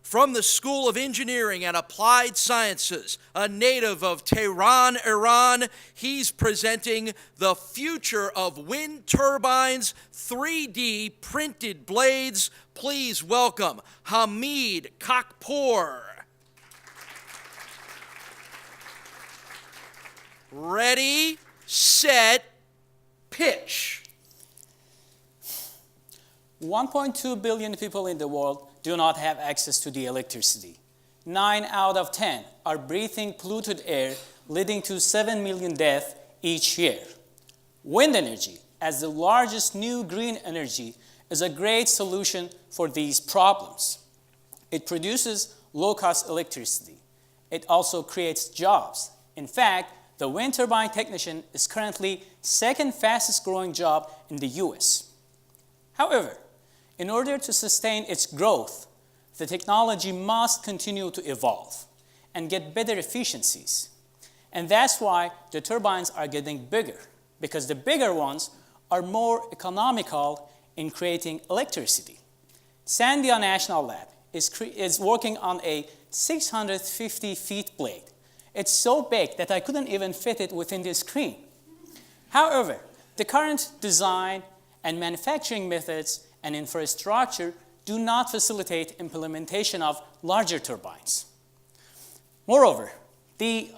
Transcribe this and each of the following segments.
From the School of Engineering and Applied Sciences, a native of Tehran, Iran, he's presenting the future of wind turbines, 3D printed blades. Please welcome Hamid Khakpour. Ready, set, pitch. 1.2 billion people in the world do not have access to the electricity. 9 out of 10 are breathing polluted air, leading to 7 million deaths each year. Wind energy, as the largest new green energy, is a great solution for these problems. It produces low-cost electricity. It also creates jobs. In fact, the wind turbine technician is currently second fastest growing job in the US. However, in order to sustain its growth, the technology must continue to evolve and get better efficiencies. And that's why the turbines are getting bigger, because the bigger ones are more economical in creating electricity. Sandia National Lab is working on a 650 feet blade. It's so big that I couldn't even fit it within the screen. However, the current design and manufacturing methods and infrastructure do not facilitate implementation of larger turbines. Moreover, the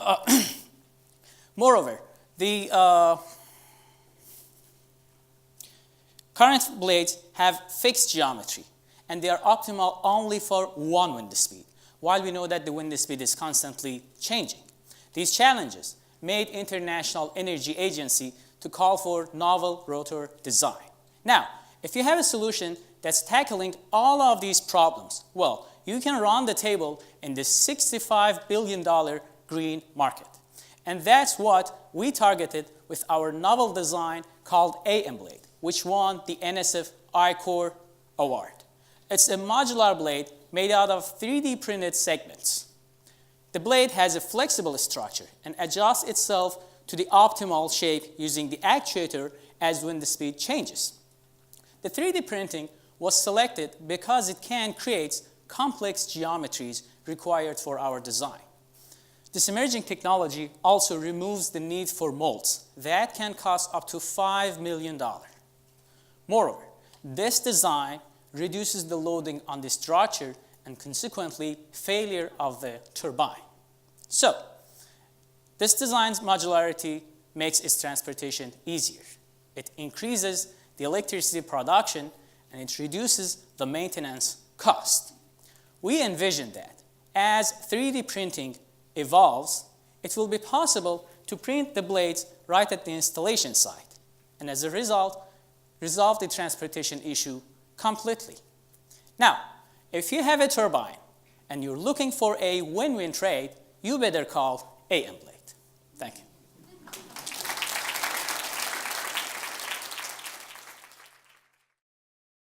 current blades have fixed geometry, and they are optimal only for one wind speed, while we know that the wind speed is constantly changing. These challenges made International Energy Agency to call for novel rotor design. Now, if you have a solution that's tackling all of these problems, well, you can run the table in this $65 billion green market. And that's what we targeted with our novel design called AM Blade, which won the NSF I-Core Award. It's a modular blade made out of 3D printed segments. The blade has a flexible structure and adjusts itself to the optimal shape using the actuator as wind speed changes. The 3D printing was selected because it can create complex geometries required for our design. This emerging technology also removes the need for molds that can cost up to $5 million. Moreover, this design reduces the loading on the structure and consequently failure of the turbine. So, this design's modularity makes its transportation easier. It increases the electricity production, and it reduces the maintenance cost. We envision that as 3D printing evolves, it will be possible to print the blades right at the installation site, and as a result, resolve the transportation issue completely. Now, if you have a turbine and you're looking for a win-win trade, you better call AM Blade. Thank you.